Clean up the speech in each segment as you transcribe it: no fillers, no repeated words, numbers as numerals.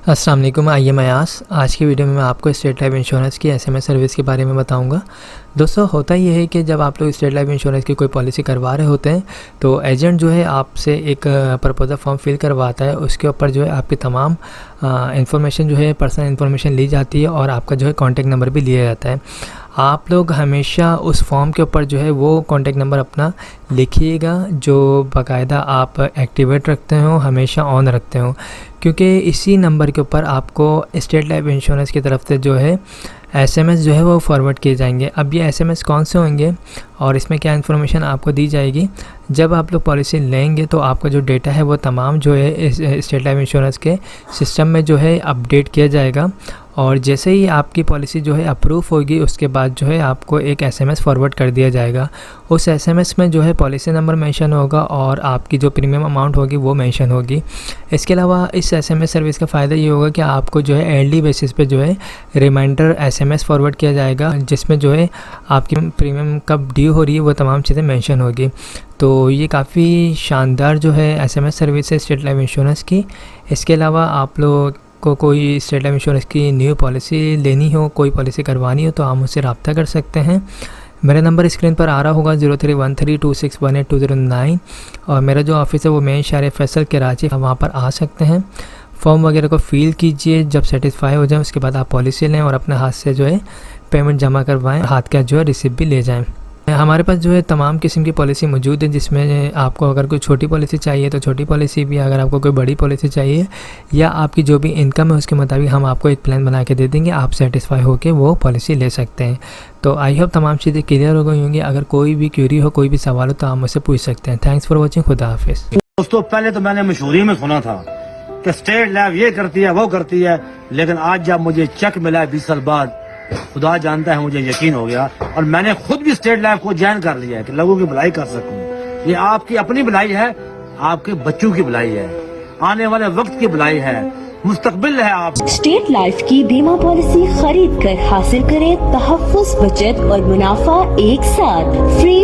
अस्सलाम वालेकुम। आइए मैं आज की वीडियो में मैं आपको स्टेट लाइफ इंश्योरेंस की एसएमएस सर्विस के बारे में बताऊंगा। दोस्तों, होता ये है कि जब आप लोग स्टेट लाइफ इंश्योरेंस की कोई पॉलिसी करवा रहे होते हैं तो एजेंट जो है आपसे एक प्रपोजल फॉर्म फिल करवाता है। उसके ऊपर जो है आपकी तमाम इन्फॉर्मेशन जो है पर्सनल इन्फॉर्मेशन ली जाती है और आपका जो है कॉन्टैक्ट नंबर भी लिया जाता है। आप लोग हमेशा उस फॉर्म के ऊपर जो है वो कॉन्टैक्ट नंबर अपना लिखिएगा जो बाकायदा आप एक्टिवेट रखते हो, हमेशा ऑन रखते हो, क्योंकि इसी नंबर के ऊपर आपको स्टेट लाइफ इंश्योरेंस की तरफ से जो है एसएमएस जो है वो फॉरवर्ड किए जाएंगे। अब ये एसएमएस कौन से होंगे और इसमें क्या इन्फॉर्मेशन आपको दी जाएगी, जब आप लोग पॉलिसी लेंगे तो आपका जो डेटा है वो तमाम जो है इस स्टेट लाइफ इंश्योरेंस के सिस्टम में जो है अपडेट किया जाएगा। और जैसे ही आपकी पॉलिसी जो है अप्रूव होगी उसके बाद जो है आपको एक एसएमएस फॉरवर्ड कर दिया जाएगा। उस एसएमएस में जो है पॉलिसी नंबर मेंशन होगा और आपकी जो प्रीमियम अमाउंट होगी वो मेंशन होगी। इसके अलावा इस एसएमएस सर्विस का फ़ायदा ये होगा कि आपको जो है एयरली बेसिस पे जो है रिमाइंडर एसएमएस फॉरवर्ड किया जाएगा, जिसमें जो है आपकी प्रीमियम कब ड्यू हो रही है वो तमाम चीज़ें मेंशन होगी। तो ये काफ़ी शानदार जो है एसएमएस सर्विस है स्टेट लाइफ इंश्योरेंस की। इसके अलावा आप लोग को कोई स्टेट लाइफ इंश्योरेंस की न्यू पॉलिसी लेनी हो, कोई पॉलिसी करवानी हो तो आप मुझसे रब्ता कर सकते हैं। मेरा नंबर स्क्रीन पर आ रहा होगा 031326182009 और मेरा जो ऑफिस है वो मेन शहर फैसल कराची, आप वहाँ पर आ सकते हैं। फॉर्म वगैरह को फिल कीजिए, जब सेटिस्फाई हो जाए उसके बाद आप पॉलिसी लें और अपने हाथ से जो है पेमेंट जमा करवाएँ, हाथ का जो है रिसिप्ट भी ले जाएँ। हमारे पास जो है तमाम किस्म की पॉलिसी मौजूद है, जिसमें आपको अगर कोई छोटी पॉलिसी चाहिए तो छोटी पॉलिसी भी, अगर आपको कोई बड़ी पॉलिसी चाहिए या आपकी जो भी इनकम है उसके मुताबिक हम आपको एक प्लान बना के दे देंगे, आप सेटिस्फाई होकर वो पॉलिसी ले सकते हैं। तो आई होप तमाम चीज़ें क्लियर हो गई होंगी। अगर कोई भी क्यूरी हो, कोई भी सवाल हो तो आप मुझसे पूछ सकते हैं। Thanks for watching. खुदा हाफिज़। दोस्तों, पहले तो मैंने मशहूरी में सुना था कि स्टेट लाइफ ये करती है वो करती है, लेकिन आज जब मुझे चेक मिला है 20 साल बाद, खुदा जानता है मुझे यकीन हो गया और मैंने खुद भी स्टेट लाइफ को ज्वाइन कर लिया है कि लोगों की भलाई कर सकूं। ये आपकी अपनी भलाई है, आपके बच्चों की भलाई है, आने वाले वक्त की भलाई है, मुस्तकबिल है। आप स्टेट लाइफ की बीमा पॉलिसी खरीद कर हासिल करें तहफ्फुज़, बचत और मुनाफा एक साथ। फ्री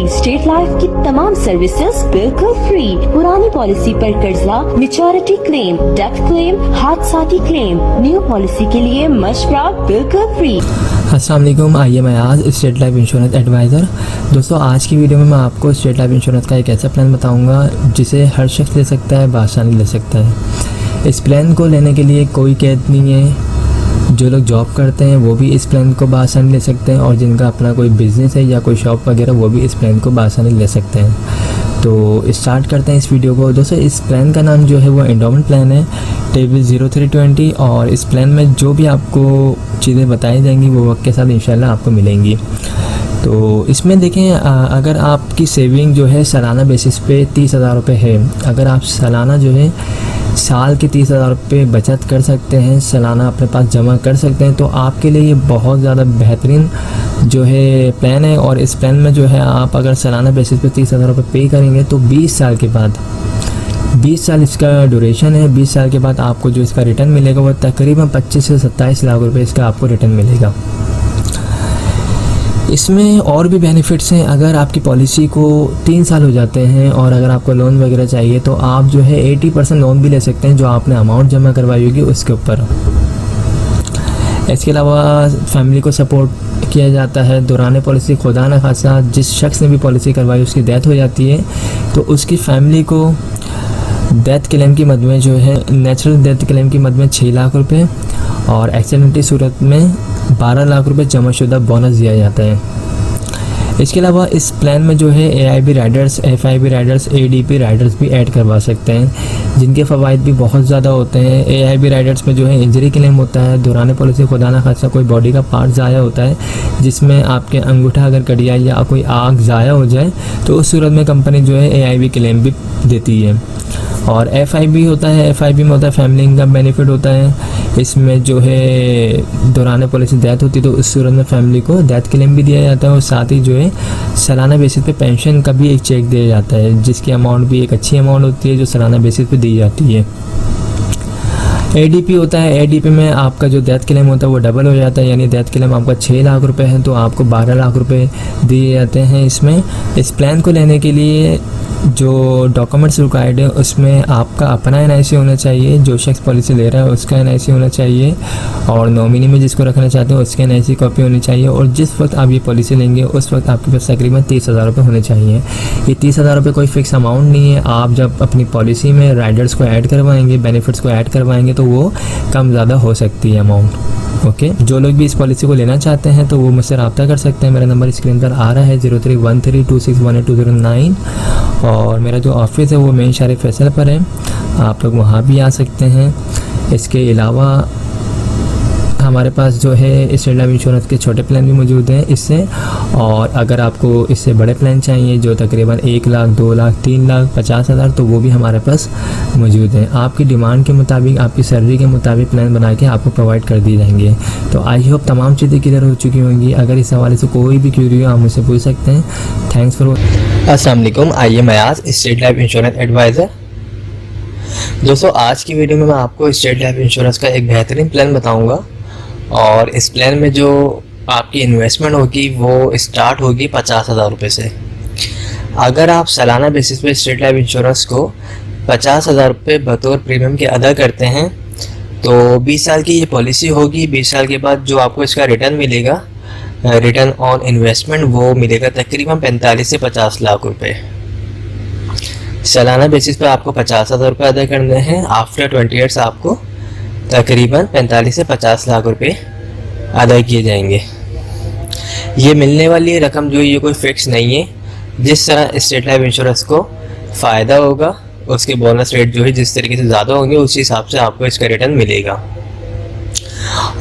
स्टेट लाइफ की तमाम सर्विसेज बिल्कुल फ्री। पुरानी पॉलिसी पर कर्जा, मैच्योरिटी क्लेम, डेथ क्लेम, हादसाती क्लेम, न्यू पॉलिसी के लिए मशवरा बिल्कुल फ्री। अस्सलाम वालेकुम। आइए मैं आज स्टेट लाइफ इंश्योरेंस एडवाइज़र। दोस्तों, आज की वीडियो में मैं आपको स्टेट लाइफ इंश्योरेंस का एक ऐसा प्लान बताऊंगा जिसे हर शख्स ले सकता है, बआसानी ले सकता है। इस प्लान को लेने के लिए कोई कैद नहीं है। जो लोग जॉब करते हैं वो भी इस प्लान को बआसानी ले सकते हैं और जिनका अपना कोई बिज़नेस है या कोई शॉप वगैरह वो भी इस प्लान को बआसानी ले सकते हैं। तो स्टार्ट करते हैं इस वीडियो को। दोस्तों, इस प्लान का नाम जो है वो एंडोमेंट प्लान है टेबल 0320 और इस प्लान में जो भी आपको चीज़ें बताई जाएंगी वो वक्त के साथ इंशाल्लाह आपको मिलेंगी। तो इसमें देखें, अगर आपकी सेविंग जो है सालाना बेसिस पे 30,000 रुपये है, अगर आप सालाना जो है साल के 30,000 रुपये बचत कर सकते हैं, सालाना अपने पास जमा कर सकते हैं, तो आपके लिए ये बहुत ज़्यादा बेहतरीन जो है प्लान है। और इस प्लान में जो है आप अगर सालाना बेसिस पे 30,000 रुपये पे करेंगे तो 20 साल के बाद, 20 साल इसका ड्यूरेशन है, 20 साल के बाद आपको जो इसका रिटर्न मिलेगा वो तकरीबन 25 से 27 लाख रुपये इसका आपको रिटर्न मिलेगा। इसमें और भी बेनिफिट्स हैं। अगर आपकी पॉलिसी को 3 साल हो जाते हैं और अगर आपको लोन वगैरह चाहिए तो आप जो है 80% लोन भी ले सकते हैं जो आपने अमाउंट जमा करवाई होगी उसके ऊपर। इसके अलावा फैमिली को सपोर्ट किया जाता है। दौरान पॉलिसी खुदा न खासा जिस शख्स ने भी पॉलिसी करवाई उसकी डेथ हो जाती है तो उसकी फैमिली को डेथ क्लेम की मद में जो है नेचुरल डेथ क्लेम की मद में 6 लाख रुपये और एक्सीडेंट की सूरत में 12 लाख रुपए जमाशुदा बोनस दिया जाता है। इसके अलावा इस प्लान में जो है AIB Riders, FIB Riders, ADP Riders भी ऐड करवा सकते हैं, जिनके फ़वाइद भी बहुत ज़्यादा होते हैं। AIB राइडर्स में जो है इंजरी क्लेम होता है, दौरान पॉलिसी खुदा न खासा कोई बॉडी का पार्ट ज़ाया होता है जिसमें आपके अंगूठा अगर कट जाए या कोई आग ज़ाया हो जाए तो उस सूरत में कंपनी जो है AIB क्लेम भी देती है। और FIB होता है, FIB में होता है फैमिली इनकम बेनिफिट होता है। इसमें जो है दौरान पॉलिसी डेथ होती है तो उस सूरत में फैमिली को डेथ क्लेम भी दिया जाता है और साथ ही जो है सालाना बेसिस पे पेंशन का भी एक चेक दिया जाता है जिसकी अमाउंट भी एक अच्छी अमाउंट होती है जो सालाना बेसिस पे दी जाती है। ADP होता है, ADP में आपका जो डेथ क्लेम होता है वो डबल हो जाता है, यानी डेथ क्लेम आपका 6 लाख रुपए है तो आपको 12 लाख रुपए दिए जाते हैं। इसमें इस प्लान को लेने के लिए जो डॉक्यूमेंट्स रिक्वायर्ड है उसमें आपका अपना NIC होना चाहिए, जो शख्स पॉलिसी ले रहा है उसका NIC होना चाहिए, और नॉमिनी में जिसको रखना चाहते हो उसके NIC कॉपी होनी चाहिए, और जिस वक्त आप ये पॉलिसी लेंगे उस वक्त आपके पास तकरीबन 30,000 रुपये होने चाहिए। ये 30,000 रुपये कोई फ़िक्स अमाउंट नहीं है, आप जब अपनी पॉलिसी में राइडर्स को ऐड करवाएंगे, बेनिफिट्स को ऐड करवाएंगे तो वो कम ज़्यादा हो सकती है अमाउंट। ओके, जो लोग भी इस पॉलिसी को लेना चाहते हैं तो वो मुझसे रब्ता कर सकते हैं। मेरा नंबर स्क्रीन पर आ रहा है 03132618 और मेरा जो ऑफिस है वो मेन शहर फैसल पर है, आप लोग वहाँ भी आ सकते हैं। इसके अलावा हमारे पास जो है स्टेट लाइफ इंश्योरेंस के छोटे प्लान भी मौजूद हैं इससे, और अगर आपको इससे बड़े प्लान चाहिए जो तकरीबन 1 लाख, 2 लाख, 3 लाख, 50,000 तो वो भी हमारे पास मौजूद हैं। आपकी डिमांड के मुताबिक, आपकी सैलरी के मुताबिक प्लान बना के आपको प्रोवाइड कर दी जाएंगे। तो आई होप तमाम चीज़ें क्लियर हो चुकी होंगी। अगर इस हवाले से कोई भी क्यूरी हो आप मुझसे पूछ सकते हैं। Thanks for. अस्सलाम वालेकुम, आइए मैं आज स्टेट लाइफ इंश्योरेंस एडवाइज़र। दोस्तों, आज की वीडियो में मैं आपको स्टेट लाइफ इंश्योरेंस का एक बेहतरीन प्लान बताऊँगा, और इस प्लान में जो आपकी इन्वेस्टमेंट होगी वो स्टार्ट होगी 50,000 रुपये से। अगर आप सालाना बेसिस पे स्टेट लाइफ इंश्योरेंस को 50,000 रुपये बतौर प्रीमियम के अदा करते हैं तो 20 साल की ये पॉलिसी होगी। 20 साल के बाद जो आपको इसका रिटर्न मिलेगा, रिटर्न ऑन इन्वेस्टमेंट, वो मिलेगा तकरीबन 45 से 50 लाख रुपये। सालाना बेसिस पे आपको 50,000 रुपये अदा करने हैं। आफ्टर 20 ईयर्स आपको तकरीबन 45 से 50 लाख रुपए अदा किए जाएंगे। ये मिलने वाली रकम जो ये कोई फिक्स नहीं है, जिस तरह स्टेट लाइफ इंश्योरेंस को फ़ायदा होगा उसके बोनस रेट जो है जिस तरीके से ज़्यादा होंगे उस हिसाब से आपको इसका रिटर्न मिलेगा।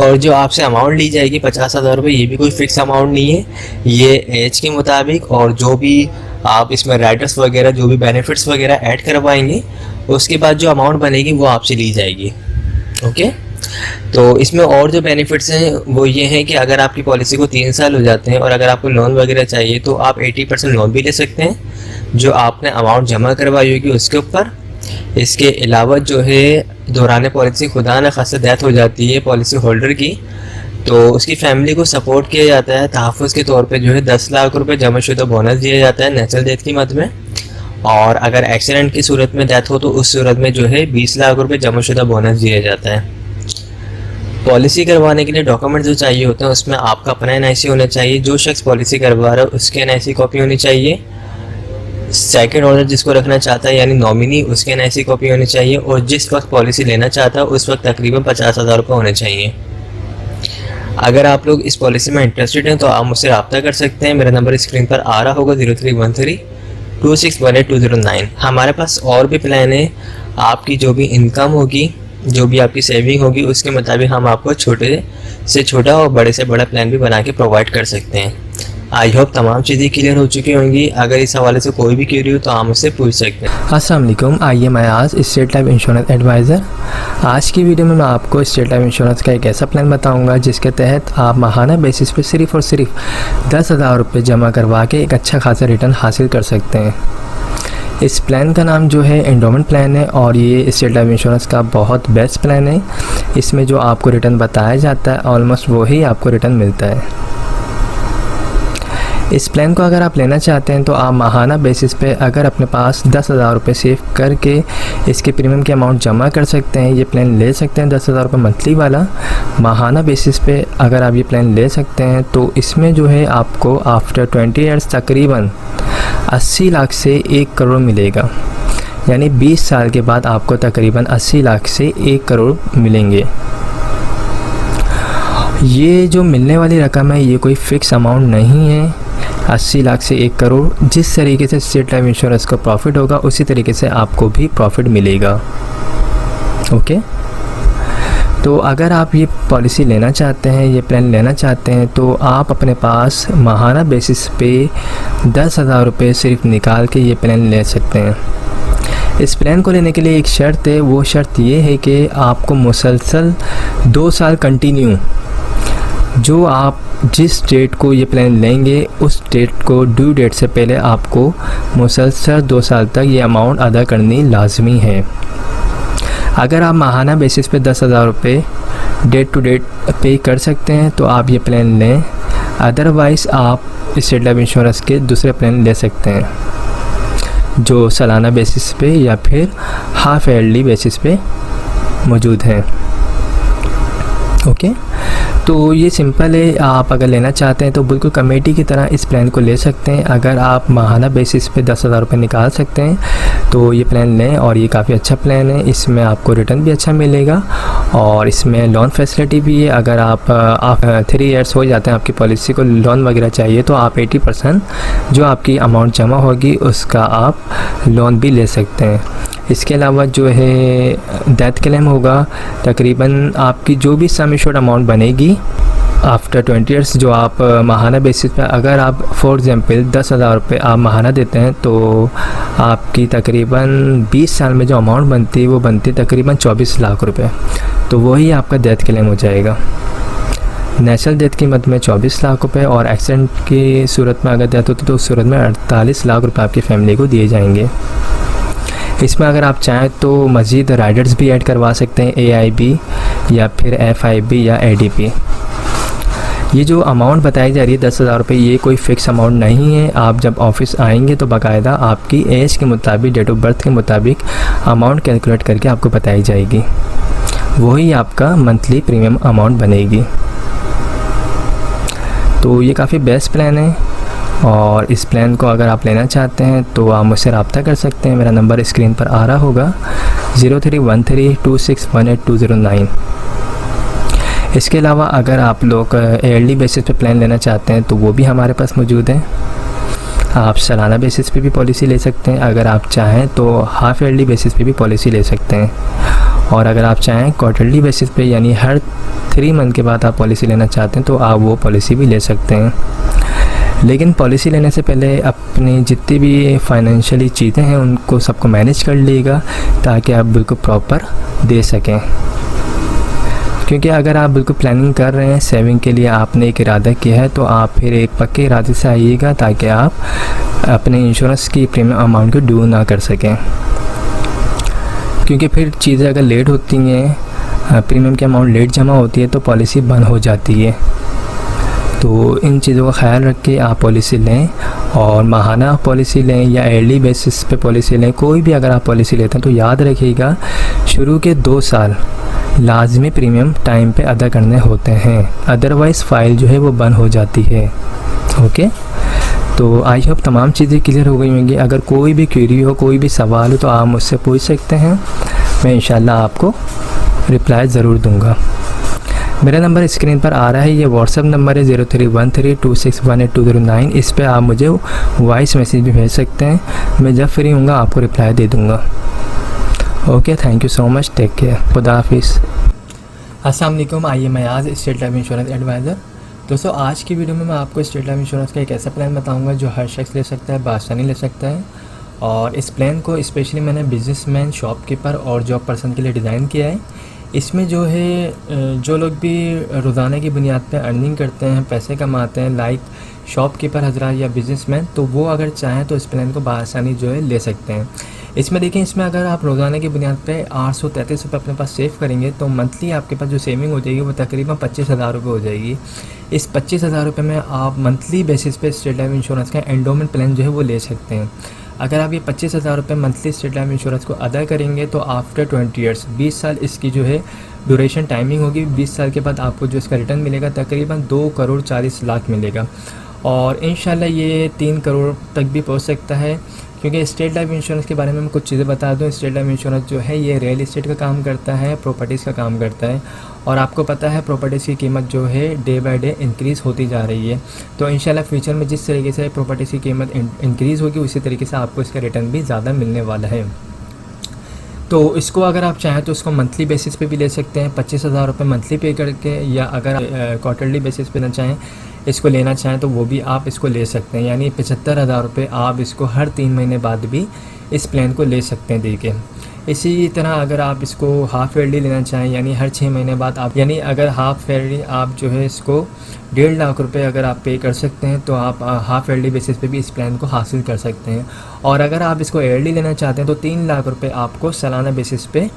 और जो आपसे अमाउंट ली जाएगी 50,000 रुपये, ये भी कोई फिक्स अमाउंट नहीं है, ये एज के मुताबिक और जो भी आप इसमें राइडर्स वगैरह जो भी बेनिफिट्स वगैरह ऐड करवाएंगे उसके बाद जो अमाउंट बनेगी वो आपसे ली जाएगी। ओके, तो इसमें और जो बेनिफिट्स हैं वो ये हैं कि अगर आपकी पॉलिसी को 3 साल हो जाते हैं और अगर आपको लोन वगैरह चाहिए तो आप 80% लोन भी ले सकते हैं जो आपने अमाउंट जमा करवाई होगी उसके ऊपर। इसके अलावा जो है दौरान पॉलिसी खुदा न खासा डेथ हो जाती है पॉलिसी होल्डर की, तो उसकी फैमिली को सपोर्ट किया जाता है। तहफ़्फ़ुज़ के तौर पे जो है 10 लाख रुपए जमाशुदा बोनस दिया जाता है नेचुरल डेथ की मद में, और अगर एक्सीडेंट की सूरत में डेथ हो तो उस सूरत में जो है 20 लाख रुपए जमाशुदा बोनस दिया जाता है। पॉलिसी करवाने के लिए डॉक्यूमेंट जो चाहिए होते हैं उसमें आपका अपना NIC होना चाहिए, जो शख्स पॉलिसी करवा रहा है उसके NIC कॉपी होनी चाहिए, सेकंड ऑनर जिसको रखना चाहता है यानी नॉमिनी उसके NIC कॉपी होनी चाहिए, और जिस वक्त पॉलिसी लेना चाहता है उस वक्त तकरीबन 50,000 रुपये होने चाहिए। अगर आप लोग इस पॉलिसी में इंटरेस्टेड हैं तो आप मुझसे रब्ता कर सकते हैं। मेरा नंबर स्क्रीन पर आ रहा होगा 03132618 हमारे पास और भी प्लान है। आपकी जो भी इनकम होगी, जो भी आपकी सेविंग होगी उसके मुताबिक हम आपको छोटे से छोटा और बड़े से बड़ा प्लान भी बना के प्रोवाइड कर सकते हैं। आई होप तमाम चीज़ें क्लियर हो चुकी होंगी। अगर इस हवाले से कोई भी क्वेरी हो तो आप मुझसे पूछ सकते हैं। अस्सलाम वालेकुम, आइए मैं आज स्टेट लाइफ इंश्योरेंस एडवाइज़र। आज की वीडियो में मैं आपको स्टेट लाइफ इंश्योरेंस का एक ऐसा प्लान बताऊंगा जिसके तहत आप माहाना बेसिस पे सिर्फ़ और सिर्फ 10,000 रुपये जमा करवा के एक अच्छा खासा रिटर्न हासिल कर सकते हैं। इस प्लान का नाम जो है एंडोमेंट प्लान है और ये स्टेट लाइफ इंश्योरेंस का बहुत बेस्ट प्लान है। इसमें जो आपको रिटर्न बताया जाता है ऑलमोस्ट वही आपको रिटर्न मिलता है। इस प्लान को अगर आप लेना चाहते हैं तो आप माहाना बेसिस पे अगर अपने पास 10,000 रुपये सेव करके इसके प्रीमियम की अमाउंट जमा कर सकते हैं, ये प्लान ले सकते हैं 10,000 रुपये मंथली वाला। माहाना बेसिस पे अगर आप ये प्लान ले सकते हैं तो इसमें जो है आपको आफ्टर 20 ईयर्स तकरीबन 80 लाख से 1 करोड़ मिलेगा, यानी 20 साल के बाद आपको तकरीबन 80 लाख से 1 करोड़ मिलेंगे। ये जो मिलने वाली रकम है ये कोई फ़िक्स अमाउंट नहीं है। 80 लाख से 1 करोड़ जिस तरीके से स्टेट लाइफ इंश्योरेंस को प्रॉफिट होगा उसी तरीके से आपको भी प्रॉफिट मिलेगा। ओके, तो अगर आप ये पॉलिसी लेना चाहते हैं, ये प्लान लेना चाहते हैं तो आप अपने पास माहाना बेसिस पे 10,000 रुपये सिर्फ निकाल के ये प्लान ले सकते हैं। इस प्लान को लेने के लिए एक शर्त है, वो शर्त ये है कि आपको मुसलसल 2 साल कंटिन्यू, जो आप जिस डेट को ये प्लान लेंगे उस डेट को ड्यू डेट से पहले आपको मुसलसल 2 साल तक ये अमाउंट अदा करनी लाजमी है। अगर आप माहाना बेसिस पे 10,000 रुपये डेट टू डेट पे कर सकते हैं तो आप ये प्लान लें, अदरवाइज़ आप स्टेट लाइफ इंश्योरेंस के दूसरे प्लान ले सकते हैं जो सालाना बेसिस पे या फिर हाफ ईयरली बेसिस पे मौजूद हैं। ओके, तो ये सिंपल है। आप अगर लेना चाहते हैं तो बिल्कुल कमेटी की तरह इस प्लान को ले सकते हैं। अगर आप माहाना बेसिस पे 10,000 रुपये निकाल सकते हैं तो ये प्लान लें, और ये काफ़ी अच्छा प्लान है। इसमें आपको रिटर्न भी अच्छा मिलेगा और इसमें लोन फैसिलिटी भी है। अगर आप 3 इयर्स हो जाते हैं आपकी पॉलिसी को, लोन वगैरह चाहिए तो आप 80% जो आपकी अमाउंट जमा होगी उसका आप लोन भी ले सकते हैं। इसके अलावा जो है डेथ क्लेम होगा, तकरीबन आपकी जो भी सम एश्योर्ड अमाउंट बनेगी आफ्टर 20 इयर्स, जो आप माहाना बेसिस पे अगर आप फॉर एग्ज़ाम्पल 10,000 रुपये आप माहाना देते हैं तो आपकी तकरीबन 20 साल में जो अमाउंट बनती है वो बनती है तकरीबन 24 लाख रुपए। तो वही आपका डेथ क्लेम हो जाएगा। नेचुरल डेथ की मद में 24 लाख रुपए और एक्सीडेंट की सूरत में अगर डेथ होती तो उस सूरत में 48 लाख रुपए आपकी फैमिली को दिए जाएंगे। इसमें अगर आप चाहें तो मज़ीद राइडर्स भी ऐड करवा सकते हैं, AIB या फिर FIB या ADP। ये जो अमाउंट बताई जा रही है 10,000 रुपये, ये कोई फ़िक्स अमाउंट नहीं है। आप जब ऑफिस आएंगे तो बाकायदा आपकी एज के मुताबिक, डेट ऑफ बर्थ के मुताबिक अमाउंट कैलकुलेट करके आपको बताई जाएगी, वही आपका मंथली प्रीमियम अमाउंट बनेगी। तो ये काफ़ी बेस्ट प्लान है और इस प्लान को अगर आप लेना चाहते हैं तो आप मुझसे रब्ता कर सकते हैं। मेरा नंबर स्क्रीन पर आ रहा होगा 031326182009। इसके अलावा अगर आप लोग ईयरली बेसिस पे प्लान लेना चाहते हैं तो वो भी हमारे पास मौजूद है। आप सालाना बेसिस पे भी पॉलिसी ले सकते हैं, अगर आप चाहें तो हाफ ईयरली बेसिस पे भी पॉलिसी ले सकते हैं, और अगर आप चाहें क्वार्टरली बेसिस पे यानी हर 3 मंथ के बाद आप पॉलिसी लेना चाहते हैं तो आप वो पॉलिसी भी ले सकते हैं। लेकिन पॉलिसी लेने से पहले अपनी जितनी भी फाइनेंशियली चीज़ें हैं उनको सबको मैनेज कर लीजिएगा ताकि आप बिल्कुल प्रॉपर दे सकें। क्योंकि अगर आप बिल्कुल प्लानिंग कर रहे हैं, सेविंग के लिए आपने एक इरादा किया है, तो आप फिर एक पक्के इरादे से आइएगा ताकि आप अपने इंश्योरेंस की प्रीमियम अमाउंट को ड्यू ना कर सकें। क्योंकि फिर चीज़ें अगर लेट होती हैं, प्रीमियम की अमाउंट लेट जमा होती है तो पॉलिसी बंद हो जाती है। तो इन चीज़ों का ख्याल रख के आप पॉलिसी लें, और माहाना पॉलिसी लें या ईयरली बेसिस पे पॉलिसी लें, कोई भी अगर आप पॉलिसी लेते हैं तो याद रखिएगा शुरू के 2 साल लाजमी प्रीमियम टाइम पे अदा करने होते हैं, अदरवाइज़ फ़ाइल जो है वो बंद हो जाती है। ओके, तो आई होप तमाम चीज़ें क्लियर हो गई होंगी। अगर कोई भी क्वेरी हो, कोई भी सवाल हो तो आप मुझसे पूछ सकते हैं, मैं इंशाल्लाह आपको रिप्लाई ज़रूर दूँगा। मेरा नंबर स्क्रीन पर आ रहा है, ये व्हाट्सअप नंबर है 031326182009। इस पर आप मुझे वॉइस मैसेज भी भेज सकते हैं, मैं जब फ्री हूँगा आपको रिप्लाई दे दूँगा। Okay, thank you so much, take care, खुदा हाफिज़। अस्सलाम वालेकुम, आइए मैं आज स्टेट लाइफ इंश्योरेंस एडवाइज़र। दोस्तों, आज की वीडियो में मैं आपको स्टेट लाइफ इंश्योरेंस का एक ऐसा प्लान बताऊंगा जो हर शख्स ले सकता है, बासानी ले सकता है। और इस प्लान को स्पेशली मैंने बिजनेसमैन, शॉपकीपर और जॉब पर्सन के लिए डिज़ाइन किया है। इसमें जो है जो लोग भी रोज़ाना की बुनियाद पर अर्निंग करते हैं, पैसे कमाते हैं, लाइक शॉपकीपर हजरात या बिजनेसमैन, तो वो अगर चाहें तो इस प्लान को बासानी जो है ले सकते हैं। इसमें देखें, इसमें अगर आप रोज़ाना की बुनियाद पे 833 रुपये अपने पास सेव करेंगे तो मंथली आपके पास जो सेविंग हो जाएगी वो तकरीबन 25,000 रुपये हो जाएगी। इस 25,000 रुपये में आप मंथली बेसिस पे स्टेट लाइफ इंश्योरेंस का एंडोमेंट प्लान जो है वो ले सकते हैं। अगर आप ये 25,000 रुपये मंथली स्टेट लाइफ इंश्योरेंस को अदा करेंगे तो आफ्टर 20 ईयर्स, 20 साल इसकी जो है ड्यूरेशन टाइमिंग होगी। 20 साल के बाद आपको जो इसका रिटर्न मिलेगा तकरीबन 2,40,00,000 मिलेगा, और इंशाल्लाह ये 3 करोड़ तक भी पहुंच सकता है। क्योंकि स्टेट लाइफ इंश्योरेंस के बारे में मैं कुछ चीज़ें बता दूं। स्टेट लाइफ इंश्योरेंस जो है ये रियल इस्टेट का काम करता है, प्रॉपर्टीज़ का काम करता है, और आपको पता है प्रॉपर्टीज़ की कीमत जो है डे बाय डे इंक्रीज़ होती जा रही है। तो इंशाल्लाह फ्यूचर में जिस तरीके से प्रॉपर्टीज़ की कीमत इंक्रीज़ होगी उसी तरीके से आपको इसका रिटर्न भी ज़्यादा मिलने वाला है। तो इसको अगर आप चाहें तो इसको मंथली बेसिस पे भी ले सकते हैं, 25,000 रुपये मंथली पे करके, या अगर क्वार्टरली बेसिस पे ना चाहें, इसको लेना चाहें तो वो भी आप इसको ले सकते हैं। यानी 75,000 रुपये आप इसको हर 3 महीने बाद भी इस प्लान को ले सकते हैं। देखिए, इसी तरह अगर आप इसको हाफ़ ईयरली लेना चाहें, यानी हर 6 महीने बाद आप, यानी अगर हाफ़ ईयरली आप जो है इसको 1.5 लाख रुपए अगर आप पे कर सकते हैं तो आप हाफ़ ईयरली बेसिस पे भी इस प्लान को हासिल कर सकते हैं। और अगर आप इसको ईयरली लेना चाहते हैं तो 3 लाख रुपए आपको सालाना बेसिस पे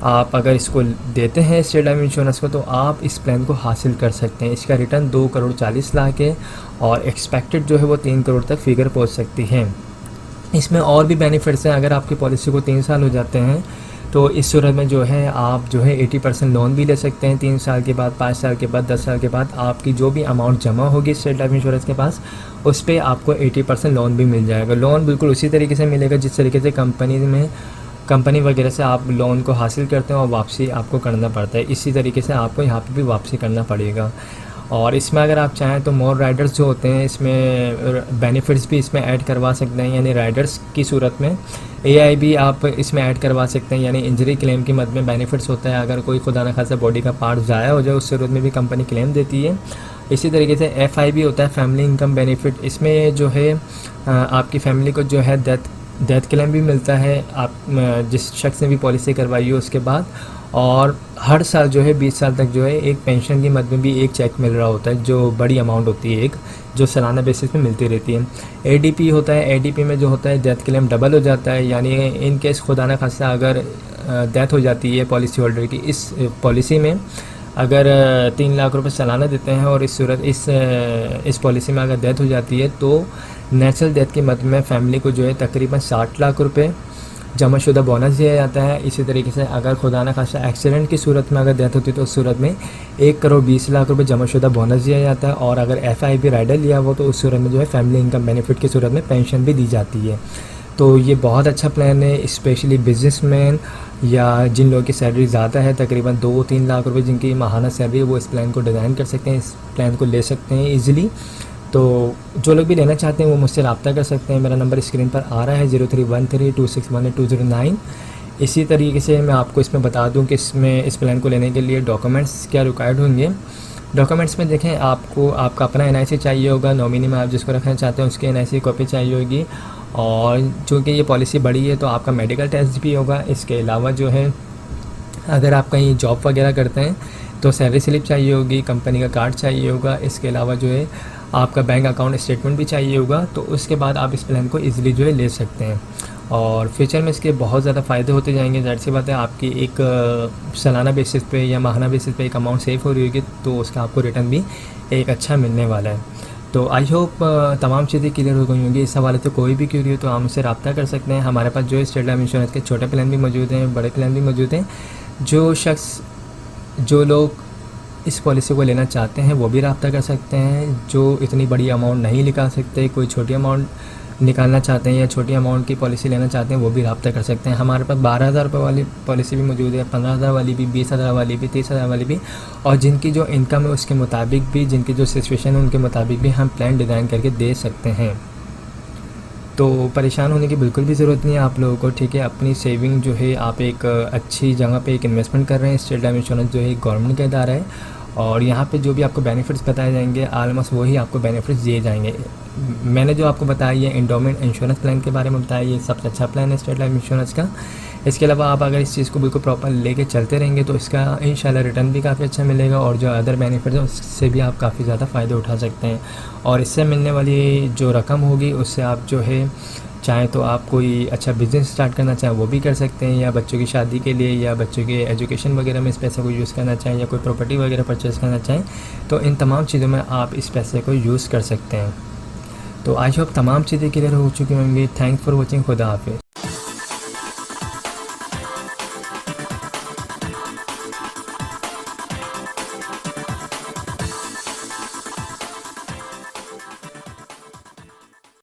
आप अगर इसको देते हैं स्टेट लाइफ इंश्योरेंस को तो आप इस प्लान को हासिल कर सकते हैं। इसका रिटर्न 2 करोड़ 40 लाख है और एक्सपेक्टेड जो है वो 3 करोड़ तक फिगर पहुँच सकती है। इसमें और भी बेनिफिट्स हैं। अगर आपकी पॉलिसी को 3 साल हो जाते हैं तो इस सूरत में जो है आप जो है 80% लोन भी ले सकते हैं 3 साल के बाद, 5 साल के बाद, 10 साल के बाद। आपकी जो भी अमाउंट जमा होगी स्टेट लाइफ इंश्योरेंस के पास उस पर आपको 80% लोन भी मिल जाएगा। लोन बिल्कुल उसी तरीके से मिलेगा जिस तरीके से कंपनी वगैरह से आप लोन को हासिल करते हैं और वापसी आपको करना पड़ता है, इसी तरीके से आपको यहाँ पे भी वापसी करना पड़ेगा। और इसमें अगर आप चाहें तो मोर राइडर्स जो होते हैं इसमें बेनिफिट्स भी इसमें ऐड करवा सकते हैं, यानी राइडर्स की सूरत में एआई भी आप इसमें ऐड करवा सकते हैं, यानी इंजरी क्लेम की मद में बेनिफिट्स होता है। अगर कोई खुदा न खासा बॉडी का पार्ट ज़ाया हो जाए उस सूरत में भी कंपनी क्लेम देती है। इसी तरीके से एफआई भी होता है, फैमिली इनकम बेनिफिट। इसमें जो है आपकी फैमिली को जो है डेथ क्लेम भी मिलता है आप जिस शख्स ने भी पॉलिसी करवाई हो उसके बाद। और हर साल जो है 20 साल तक जो है एक पेंशन की मद में भी एक चेक मिल रहा होता है जो बड़ी अमाउंट होती है, एक जो सालाना बेसिस पे मिलती रहती है। एडीपी होता है, एडीपी में जो होता है डेथ क्लेम डबल हो जाता है, यानी इन केस खुदा न खासा अगर डेथ हो जाती है पॉलिसी होल्डर की, इस पॉलिसी में अगर 3 लाख रुपए सालाना देते हैं और इस पॉलिसी में अगर डेथ हो जाती है तो नेचुरल डेथ की मद में फैमिली को जो है तकरीबन 60 लाख रुपए जमाशुदा बोनस दिया जाता है। इसी तरीके से अगर खुदा न खासा एक्सीडेंट की सूरत में अगर डेथ होती है तो उस सूरत में 1 करोड़ 20 लाख रुपए जमाशुदा बोनस दिया जाता है। और अगर एफआईपी राइडर लिया हो तो उस सूरत में जो है फैमिली इनकम बेनिफिट की सूरत में पेंशन भी दी जाती है। तो ये बहुत अच्छा प्लान है, स्पेशली बिजनेसमैन या जिन लोगों की सैलरी ज़्यादा है, तकरीबन 2-3 लाख रुपए जिनकी माहाना सैलरी है, वो इस प्लान को डिज़ाइन कर सकते हैं, इस प्लान को ले सकते हैं ईज़िली। तो जो लोग भी लेना चाहते हैं वो मुझसे रब्ता कर सकते हैं। मेरा नंबर स्क्रीन पर आ रहा है 0313261209। इसी तरीके से मैं आपको इसमें बता दूं कि इस प्लान को लेने के लिए डॉक्यूमेंट्स क्या रिक्वायर्ड होंगे। डॉक्यूमेंट्स में देखें, आपको आपका अपना एनआईसी चाहिए होगा, नॉमिनी में आप जिसको रखना चाहते हैं उसकी एनआईसी कॉपी चाहिए होगी। और चूँकि ये पॉलिसी बड़ी है तो आपका मेडिकल टेस्ट भी होगा। इसके अलावा जो है अगर आप कहीं जॉब वगैरह करते हैं तो सैलरी स्लिप चाहिए होगी, कंपनी का कार्ड चाहिए होगा। इसके अलावा जो है आपका बैंक अकाउंट स्टेटमेंट भी चाहिए होगा। तो उसके बाद आप इस प्लान को ईज़िली जो है ले सकते हैं। और फ्यूचर में इसके बहुत ज़्यादा फ़ायदे होते जाएंगे। ज़ाहिर सी बात है, आपकी एक सालाना बेसिस पे या माहाना बेसिस पे एक अमाउंट सेव हो रही होगी तो उसका आपको रिटर्न भी एक अच्छा मिलने वाला है। तो आई होप तमाम चीज़ें क्लियर हो गई होंगी। इस हवाले से कोई भी क्यूरी हो तो आप मुझसे रब्ता कर सकते हैं। हमारे पास जो है स्टेट लाइफ इंश्योरेंस के छोटे प्लान भी मौजूद हैं, बड़े प्लान भी मौजूद हैं। जो लोग इस पॉलिसी को लेना चाहते हैं वो भी रब्ता कर सकते हैं। जो इतनी बड़ी अमाउंट नहीं निकाल सकते, कोई छोटी अमाउंट निकालना चाहते हैं या छोटी अमाउंट की पॉलिसी लेना चाहते हैं वो भी रब्ता कर सकते हैं। हमारे पास 12,000 रुपये वाली पॉलिसी भी मौजूद है, 15,000 वाली भी, 20,000 वाली भी, 30,000 वाली भी। और जिनकी जो इनकम है उसके मुताबिक भी, जिनकी जो सिचुएशन है उनके मुताबिक भी हम प्लान डिज़ाइन करके दे सकते हैं। तो परेशान होने की बिल्कुल भी ज़रूरत नहीं है आप लोगों को, ठीक है। अपनी सेविंग जो है आप एक अच्छी जगह पे एक इन्वेस्टमेंट कर रहे हैं। स्टेट लाइफ इंश्योरेंस जो है गवर्नमेंट का इदारा है और यहाँ पे जो भी आपको बेनिफिट्स बताए जाएंगे आलमोस्ट वही आपको बेनिफिट्स दिए जाएंगे। मैंने जो आपको बताया है एंडोमेंट इंश्योरेंस प्लान के बारे में बताया, ये सबसे अच्छा प्लान है स्टेट लाइफ इंश्योरेंस का। इसके अलावा आप अगर इस चीज़ को बिल्कुल प्रॉपर लेके चलते रहेंगे तो इसका इंशाल्लाह रिटर्न भी काफ़ी अच्छा मिलेगा और जो अदर बेनिफिट्स हैं उससे भी आप काफ़ी ज़्यादा फ़ायदे उठा सकते हैं। और इससे मिलने वाली जो रकम होगी उससे आप जो है चाहें तो आप कोई अच्छा बिज़नेस स्टार्ट करना चाहें वो भी कर सकते हैं, या बच्चों की शादी के लिए या बच्चों के एजुकेशन वगैरह में इस पैसे को यूज़ करना चाहें, या कोई प्रॉपर्टी वगैरह परचेज़ करना चाहें तो इन तमाम चीज़ों में आप इस पैसे को यूज़ कर सकते हैं। तो आई होप तमाम चीज़ें क्लियर हो चुकी होंगी। Thanks for watching. खुदा हाफिज़।